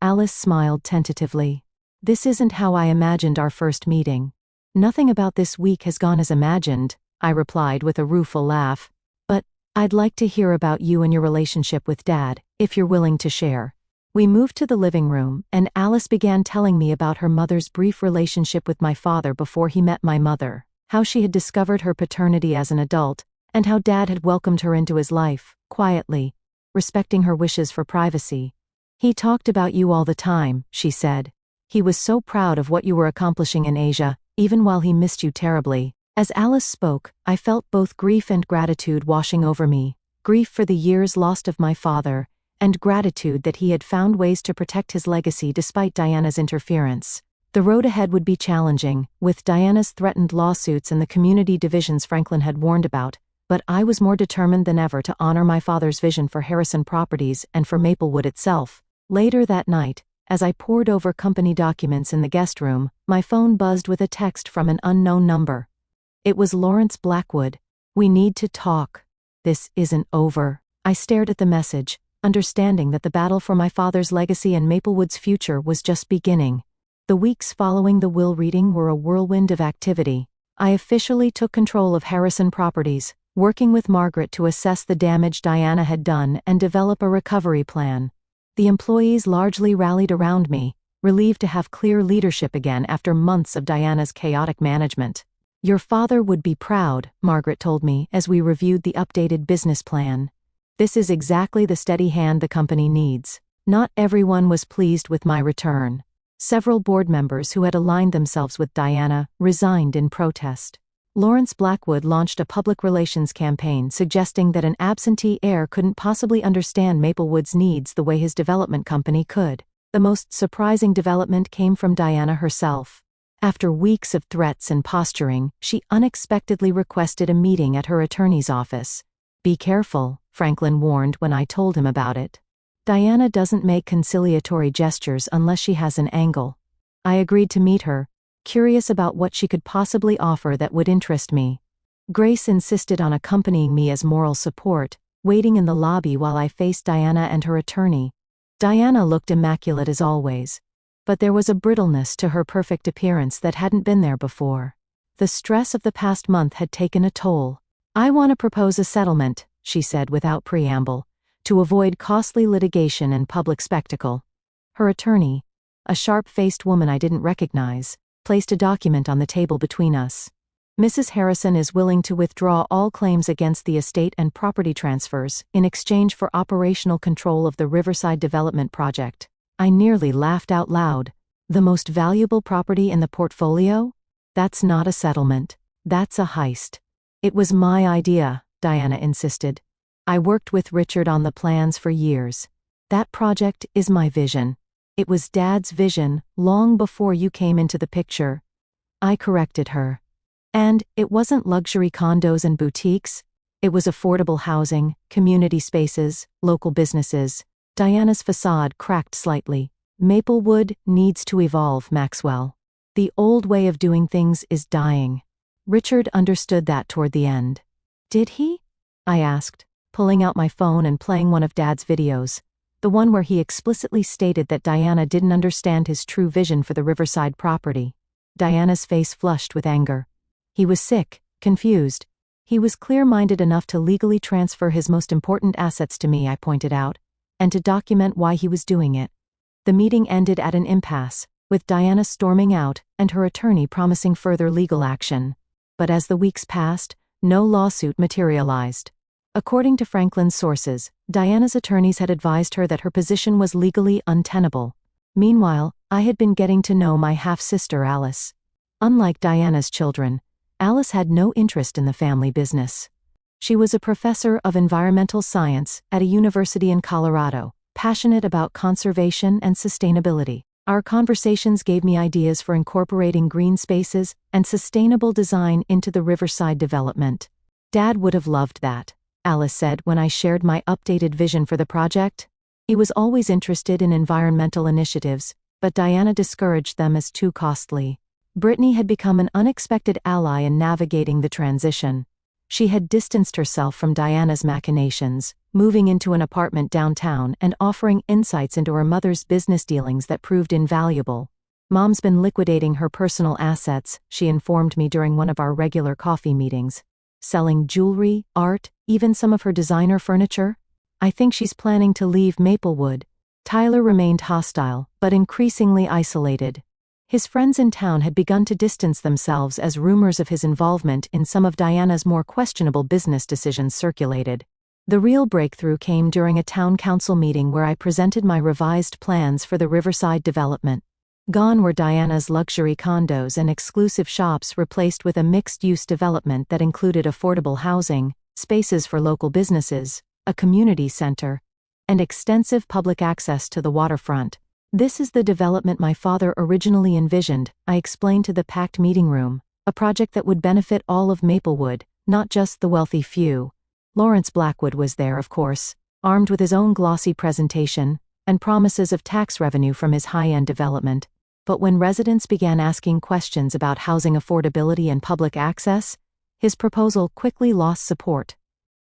S1: Alice smiled tentatively. "This isn't how I imagined our first meeting." "Nothing about this week has gone as imagined," I replied with a rueful laugh. "But I'd like to hear about you and your relationship with Dad, if you're willing to share." We moved to the living room, and Alice began telling me about her mother's brief relationship with my father before he met my mother, how she had discovered her paternity as an adult, and how Dad had welcomed her into his life, quietly, respecting her wishes for privacy. "He talked about you all the time," she said. "He was so proud of what you were accomplishing in Asia, even while he missed you terribly." As Alice spoke, I felt both grief and gratitude washing over me, grief for the years lost of my father, and gratitude that he had found ways to protect his legacy despite Diana's interference. The road ahead would be challenging, with Diana's threatened lawsuits and the community divisions Franklin had warned about, But I was more determined than ever to honor my father's vision for Harrison Properties and for Maplewood itself. Later that night, as I pored over company documents in the guest room, my phone buzzed with a text from an unknown number. It was Lawrence Blackwood. "We need to talk. This isn't over." I stared at the message, understanding that the battle for my father's legacy and Maplewood's future was just beginning. The weeks following the will reading were a whirlwind of activity. I officially took control of Harrison Properties, working with Margaret to assess the damage Diana had done and develop a recovery plan. The employees largely rallied around me, relieved to have clear leadership again after months of Diana's chaotic management. "Your father would be proud," Margaret told me as we reviewed the updated business plan. "This is exactly the steady hand the company needs." Not everyone was pleased with my return. Several board members who had aligned themselves with Diana resigned in protest. Lawrence Blackwood launched a public relations campaign suggesting that an absentee heir couldn't possibly understand Maplewood's needs the way his development company could. The most surprising development came from Diana herself. After weeks of threats and posturing, she unexpectedly requested a meeting at her attorney's office. "Be careful," Franklin warned when I told him about it. "Diana doesn't make conciliatory gestures unless she has an angle." I agreed to meet her, curious about what she could possibly offer that would interest me. Grace insisted on accompanying me as moral support, waiting in the lobby while I faced Diana and her attorney. Diana looked immaculate as always, but there was a brittleness to her perfect appearance that hadn't been there before. The stress of the past month had taken a toll. "I want to propose a settlement," she said without preamble, "to avoid costly litigation and public spectacle." Her attorney, a sharp-faced woman I didn't recognize, placed a document on the table between us. "Mrs. Harrison is willing to withdraw all claims against the estate and property transfers in exchange for operational control of the Riverside Development Project." I nearly laughed out loud. "The most valuable property in the portfolio? That's not a settlement. That's a heist." "It was my idea," Diana insisted. "I worked with Richard on the plans for years. That project is my vision. It was Dad's vision long before you came into the picture." I corrected her. "And it wasn't luxury condos and boutiques. It was affordable housing, community spaces, local businesses." Diana's facade cracked slightly. "Maplewood needs to evolve, Maxwell. The old way of doing things is dying." Richard understood that toward the end. "Did he?" I asked, pulling out my phone and playing one of Dad's videos. The one where he explicitly stated that Diana didn't understand his true vision for the Riverside property. Diana's face flushed with anger. "He was sick, confused. He was clear-minded enough to legally transfer his most important assets to me," I pointed out, "and to document why he was doing it." The meeting ended at an impasse, with Diana storming out and her attorney promising further legal action. But as the weeks passed, no lawsuit materialized. According to Franklin's sources, Diana's attorneys had advised her that her position was legally untenable. Meanwhile, I had been getting to know my half-sister Alice. Unlike Diana's children, Alice had no interest in the family business. She was a professor of environmental science at a university in Colorado, passionate about conservation and sustainability. Our conversations gave me ideas for incorporating green spaces and sustainable design into the Riverside development. "Dad would have loved that," Alice said when I shared my updated vision for the project. "He was always interested in environmental initiatives, but Diana discouraged them as too costly." Brittany had become an unexpected ally in navigating the transition. She had distanced herself from Diana's machinations, moving into an apartment downtown and offering insights into her mother's business dealings that proved invaluable. "Mom's been liquidating her personal assets," she informed me during one of our regular coffee meetings. "Selling jewelry, art, even some of her designer furniture. I think she's planning to leave Maplewood." Tyler remained hostile, but increasingly isolated. His friends in town had begun to distance themselves as rumors of his involvement in some of Diana's more questionable business decisions circulated. The real breakthrough came during a town council meeting where I presented my revised plans for the Riverside development. Gone were Diana's luxury condos and exclusive shops, replaced with a mixed-use development that included affordable housing, spaces for local businesses, a community center, and extensive public access to the waterfront. "This is the development my father originally envisioned," I explained to the packed meeting room, "a project that would benefit all of Maplewood, not just the wealthy few. Lawrence Blackwood was there, of course, armed with his own glossy presentation and promises of tax revenue from his high-end development. But when residents began asking questions about housing affordability and public access, his proposal quickly lost support.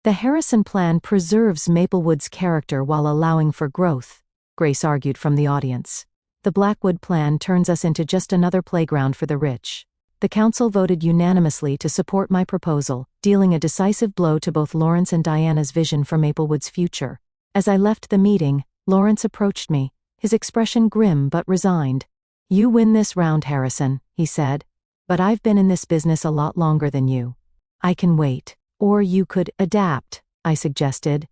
S1: The Harrison plan preserves Maplewood's character while allowing for growth, Grace argued from the audience. The Blackwood plan turns us into just another playground for the rich. The council voted unanimously to support my proposal, dealing a decisive blow to both Lawrence and Diana's vision for Maplewood's future. As I left the meeting, Lawrence approached me, his expression grim but resigned. "You win this round, Harrison," he said. "But I've been in this business a lot longer than you. I can wait. Or you could adapt," I suggested.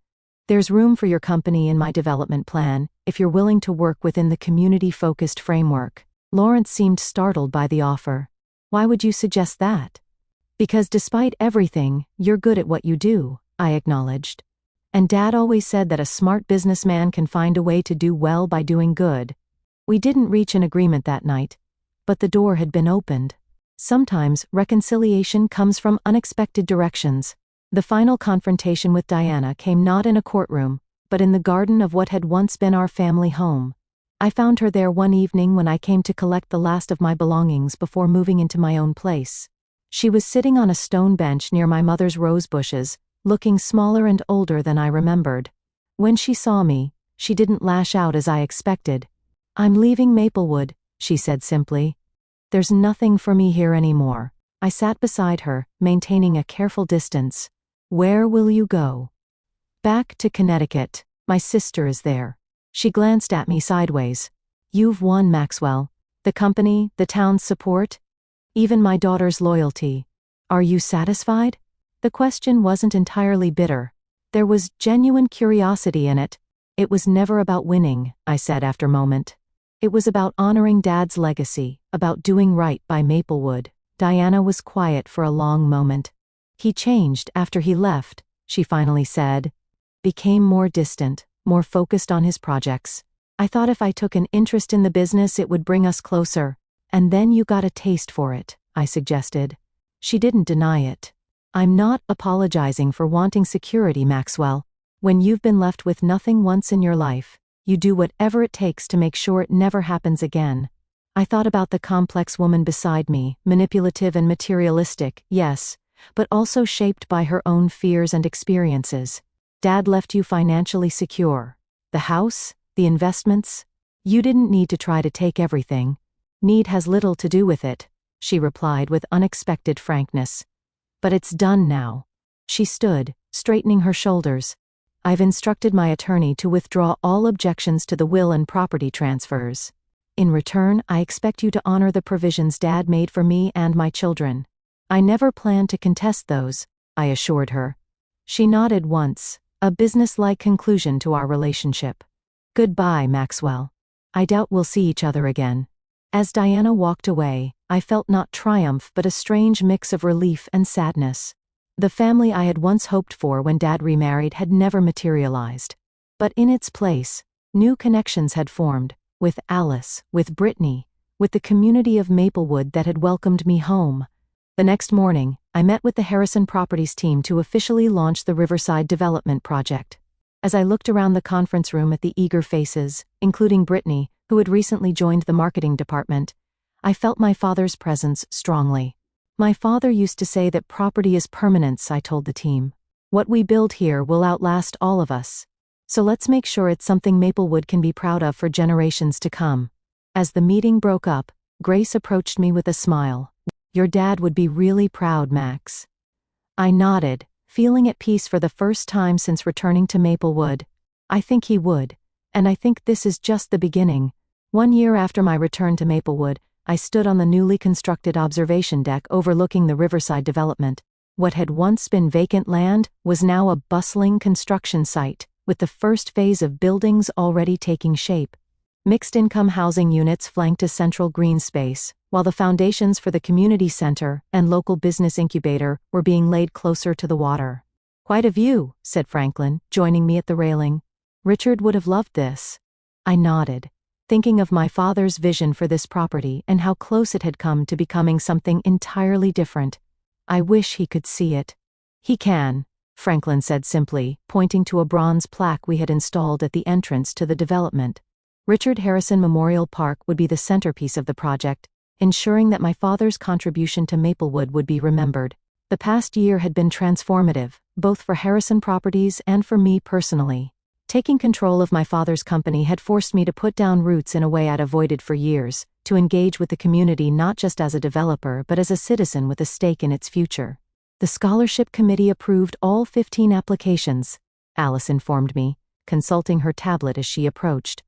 S1: "There's room for your company in my development plan, if you're willing to work within the community-focused framework." Lawrence seemed startled by the offer. "Why would you suggest that?" "Because despite everything, you're good at what you do," I acknowledged. "And Dad always said that a smart businessman can find a way to do well by doing good." We didn't reach an agreement that night, but the door had been opened. Sometimes reconciliation comes from unexpected directions. The final confrontation with Diana came not in a courtroom, but in the garden of what had once been our family home. I found her there one evening when I came to collect the last of my belongings before moving into my own place. She was sitting on a stone bench near my mother's rose bushes, looking smaller and older than I remembered. When she saw me, she didn't lash out as I expected. "I'm leaving Maplewood," she said simply. "There's nothing for me here anymore." I sat beside her, maintaining a careful distance. "Where will you go?" "Back to Connecticut. My sister is there." She glanced at me sideways. "You've won, Maxwell. The company, the town's support, even my daughter's loyalty. Are you satisfied?" The question wasn't entirely bitter. There was genuine curiosity in it. "It was never about winning," I said after a moment. "It was about honoring Dad's legacy, about doing right by Maplewood." Diana was quiet for a long moment. "He changed after he left," she finally said. "Became more distant, more focused on his projects. I thought if I took an interest in the business it would bring us closer. And then you got a taste for it," I suggested. She didn't deny it. "I'm not apologizing for wanting security, Maxwell. When you've been left with nothing once in your life, you do whatever it takes to make sure it never happens again." I thought about the complex woman beside me, manipulative and materialistic, yes, but also shaped by her own fears and experiences. "Dad left you financially secure. The house, the investments. You didn't need to try to take everything. Need has little to do with it," she replied with unexpected frankness. "But it's done now." She stood, straightening her shoulders. "I've instructed my attorney to withdraw all objections to the will and property transfers. In return, I expect you to honor the provisions Dad made for me and my children." "I never plan to contest those," I assured her. She nodded once, a businesslike conclusion to our relationship. "Goodbye, Maxwell. I doubt we'll see each other again." As Diana walked away, I felt not triumph but a strange mix of relief and sadness. The family I had once hoped for when Dad remarried had never materialized. But in its place, new connections had formed, with Alice, with Brittany, with the community of Maplewood that had welcomed me home. The next morning, I met with the Harrison Properties team to officially launch the Riverside Development Project. As I looked around the conference room at the eager faces, including Brittany, who had recently joined the marketing department, I felt my father's presence strongly. "My father used to say that property is permanence," I told the team. "What we build here will outlast all of us. So let's make sure it's something Maplewood can be proud of for generations to come." As the meeting broke up, Grace approached me with a smile. "Your dad would be really proud, Max." I nodded, feeling at peace for the first time since returning to Maplewood. "I think he would. And I think this is just the beginning." 1 year after my return to Maplewood, I stood on the newly constructed observation deck overlooking the Riverside development. What had once been vacant land was now a bustling construction site, with the first phase of buildings already taking shape. Mixed-income housing units flanked a central green space, while the foundations for the community center and local business incubator were being laid closer to the water. "Quite a view," said Franklin, joining me at the railing. "Richard would have loved this." I nodded, thinking of my father's vision for this property and how close it had come to becoming something entirely different. "I wish he could see it." He can, Franklin said simply, pointing to a bronze plaque we had installed at the entrance to the development. Richard Harrison Memorial Park would be the centerpiece of the project, ensuring that my father's contribution to Maplewood would be remembered. The past year had been transformative, both for Harrison Properties and for me personally. Taking control of my father's company had forced me to put down roots in a way I'd avoided for years, to engage with the community not just as a developer but as a citizen with a stake in its future. The scholarship committee approved all 15 applications, Alice informed me, consulting her tablet as she approached.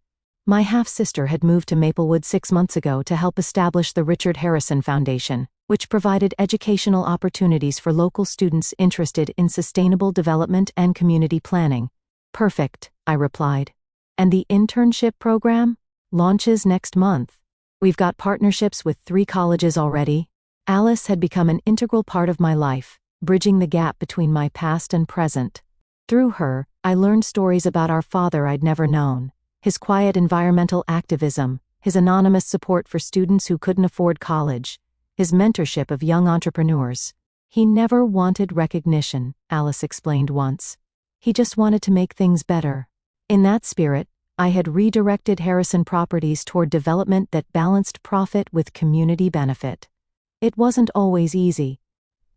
S1: My half-sister had moved to Maplewood 6 months ago to help establish the Richard Harrison Foundation, which provided educational opportunities for local students interested in sustainable development and community planning. Perfect, I replied. And the internship program? Launches next month. We've got partnerships with 3 colleges already. Alice had become an integral part of my life, bridging the gap between my past and present. Through her, I learned stories about our father I'd never known. His quiet environmental activism, his anonymous support for students who couldn't afford college, his mentorship of young entrepreneurs. He never wanted recognition, Alice explained once. He just wanted to make things better. In that spirit, I had redirected Harrison Properties toward development that balanced profit with community benefit. It wasn't always easy.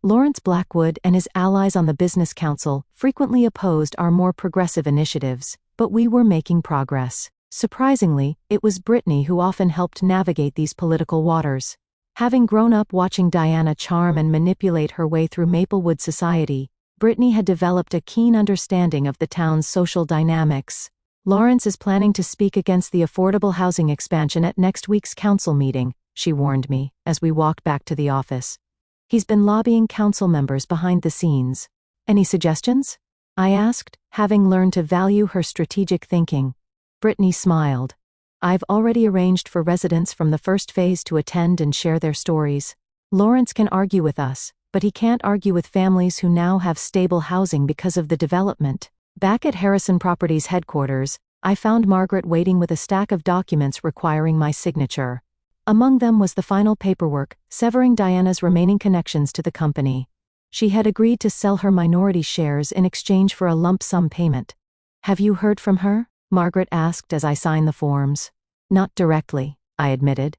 S1: Lawrence Blackwood and his allies on the Business Council frequently opposed our more progressive initiatives, but we were making progress. Surprisingly, it was Brittany who often helped navigate these political waters. Having grown up watching Diana charm and manipulate her way through Maplewood society, Brittany had developed a keen understanding of the town's social dynamics. Lawrence is planning to speak against the affordable housing expansion at next week's council meeting, she warned me, as we walked back to the office. He's been lobbying council members behind the scenes. Any suggestions? I asked, having learned to value her strategic thinking. Brittany smiled. I've already arranged for residents from the first phase to attend and share their stories. Lawrence can argue with us, but he can't argue with families who now have stable housing because of the development. Back at Harrison Properties headquarters, I found Margaret waiting with a stack of documents requiring my signature. Among them was the final paperwork, severing Diana's remaining connections to the company. She had agreed to sell her minority shares in exchange for a lump sum payment. Have you heard from her? Margaret asked as I signed the forms. Not directly, I admitted.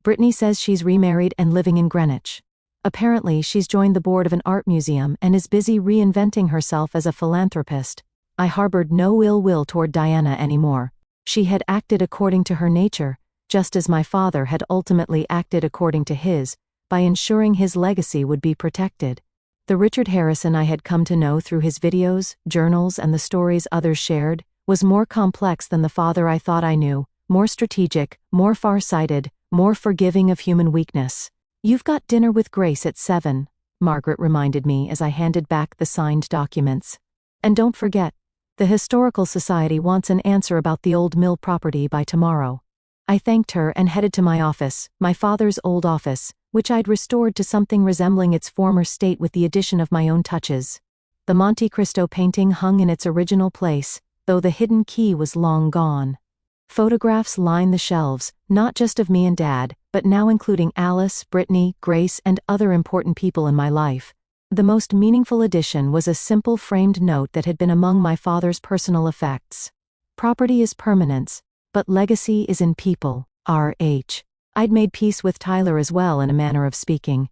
S1: Brittany says she's remarried and living in Greenwich. Apparently, she's joined the board of an art museum and is busy reinventing herself as a philanthropist. I harbored no ill will toward Diana anymore. She had acted according to her nature, just as my father had ultimately acted according to his, by ensuring his legacy would be protected. The Richard Harrison I had come to know through his videos, journals, and the stories others shared was more complex than the father I thought I knew, more strategic, more far-sighted, more forgiving of human weakness. You've got dinner with Grace at 7, Margaret reminded me as I handed back the signed documents. And don't forget, the Historical Society wants an answer about the old mill property by tomorrow. I thanked her and headed to my office, my father's old office, which I'd restored to something resembling its former state with the addition of my own touches. The Monte Cristo painting hung in its original place, though the hidden key was long gone. Photographs lined the shelves, not just of me and Dad, but now including Alice, Brittany, Grace, and other important people in my life. The most meaningful addition was a simple framed note that had been among my father's personal effects. Property is permanence, but legacy is in people, R.H. I'd made peace with Tyler as well, in a manner of speaking.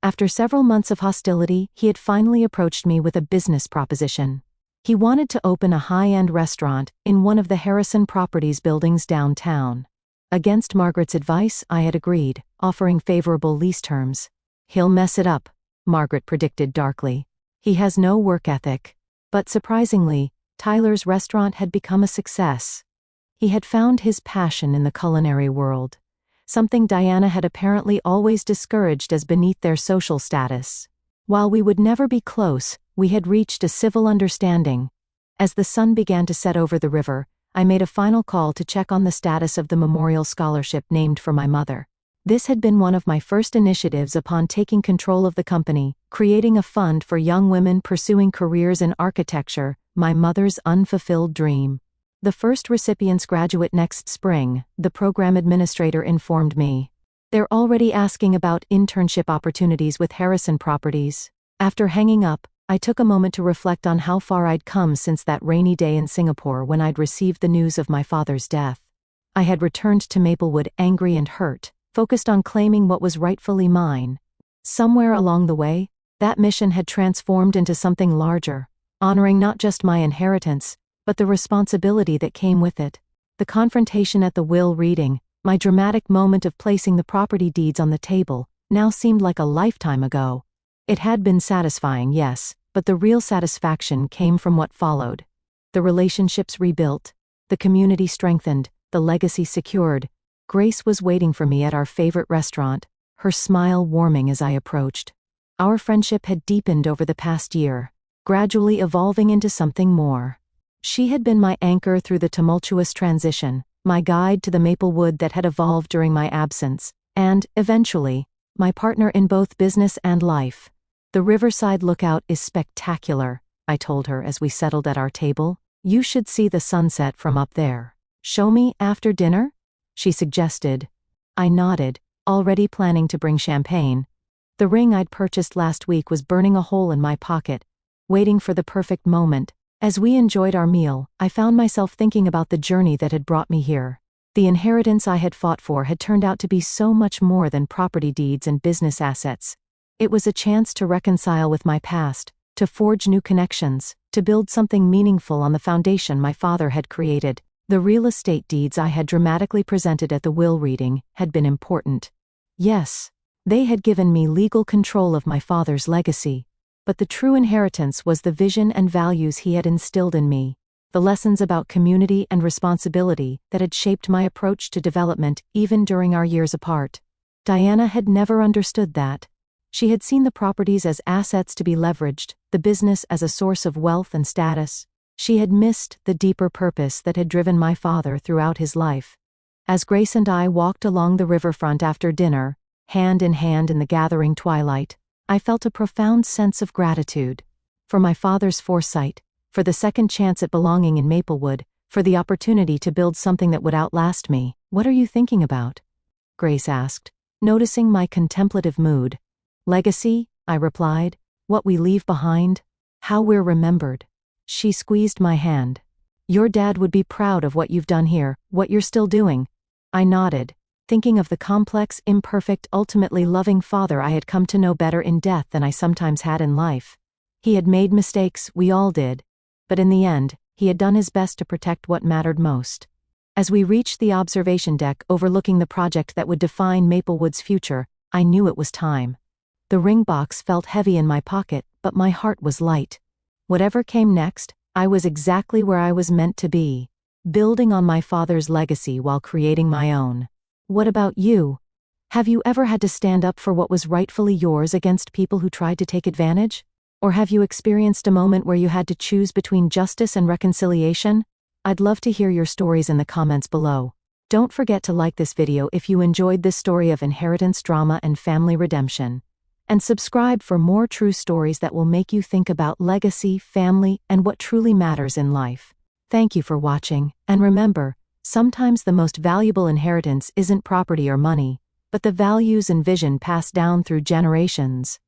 S1: After several months of hostility, he had finally approached me with a business proposition. He wanted to open a high-end restaurant in one of the Harrison Properties buildings downtown. Against Margaret's advice, I had agreed, offering favorable lease terms. He'll mess it up, Margaret predicted darkly. He has no work ethic. But surprisingly, Tyler's restaurant had become a success. He had found his passion in the culinary world, something Diana had apparently always discouraged as beneath their social status. While we would never be close, we had reached a civil understanding. As the sun began to set over the river, I made a final call to check on the status of the memorial scholarship named for my mother. This had been one of my first initiatives upon taking control of the company, creating a fund for young women pursuing careers in architecture, my mother's unfulfilled dream. The first recipients graduate next spring, the program administrator informed me. They're already asking about internship opportunities with Harrison Properties. After hanging up, I took a moment to reflect on how far I'd come since that rainy day in Singapore when I'd received the news of my father's death. I had returned to Maplewood angry and hurt, focused on claiming what was rightfully mine. Somewhere along the way, that mission had transformed into something larger, honoring not just my inheritance, but the responsibility that came with it. The confrontation at the will reading, my dramatic moment of placing the property deeds on the table, now seemed like a lifetime ago. It had been satisfying, yes, but the real satisfaction came from what followed. The relationships rebuilt, the community strengthened, the legacy secured. Grace was waiting for me at our favorite restaurant, her smile warming as I approached. Our friendship had deepened over the past year, gradually evolving into something more. She had been my anchor through the tumultuous transition, my guide to the Maplewood that had evolved during my absence, and, eventually, my partner in both business and life. "The Riverside lookout is spectacular," I told her as we settled at our table. "You should see the sunset from up there." "Show me after dinner?" she suggested. I nodded, already planning to bring champagne. The ring I'd purchased last week was burning a hole in my pocket, waiting for the perfect moment. As we enjoyed our meal, I found myself thinking about the journey that had brought me here. The inheritance I had fought for had turned out to be so much more than property deeds and business assets. It was a chance to reconcile with my past, to forge new connections, to build something meaningful on the foundation my father had created. The real estate deeds I had dramatically presented at the will reading had been important. Yes, they had given me legal control of my father's legacy. But the true inheritance was the vision and values he had instilled in me, the lessons about community and responsibility that had shaped my approach to development even during our years apart. Diana had never understood that. She had seen the properties as assets to be leveraged, the business as a source of wealth and status. She had missed the deeper purpose that had driven my father throughout his life. As Grace and I walked along the riverfront after dinner, hand in hand in the gathering twilight, I felt a profound sense of gratitude. For my father's foresight, for the second chance at belonging in Maplewood, for the opportunity to build something that would outlast me. "What are you thinking about?" Grace asked, noticing my contemplative mood. "Legacy," I replied. "What we leave behind. How we're remembered." She squeezed my hand. "Your dad would be proud of what you've done here, what you're still doing." I nodded, thinking of the complex, imperfect, ultimately loving father I had come to know better in death than I sometimes had in life. He had made mistakes, we all did. But in the end, he had done his best to protect what mattered most. As we reached the observation deck overlooking the project that would define Maplewood's future, I knew it was time. The ring box felt heavy in my pocket, but my heart was light. Whatever came next, I was exactly where I was meant to be, building on my father's legacy while creating my own. What about you? Have you ever had to stand up for what was rightfully yours against people who tried to take advantage? Or have you experienced a moment where you had to choose between justice and reconciliation? I'd love to hear your stories in the comments below. Don't forget to like this video if you enjoyed this story of inheritance drama and family redemption. And subscribe for more true stories that will make you think about legacy, family, and what truly matters in life. Thank you for watching, and remember, sometimes the most valuable inheritance isn't property or money, but the values and vision passed down through generations.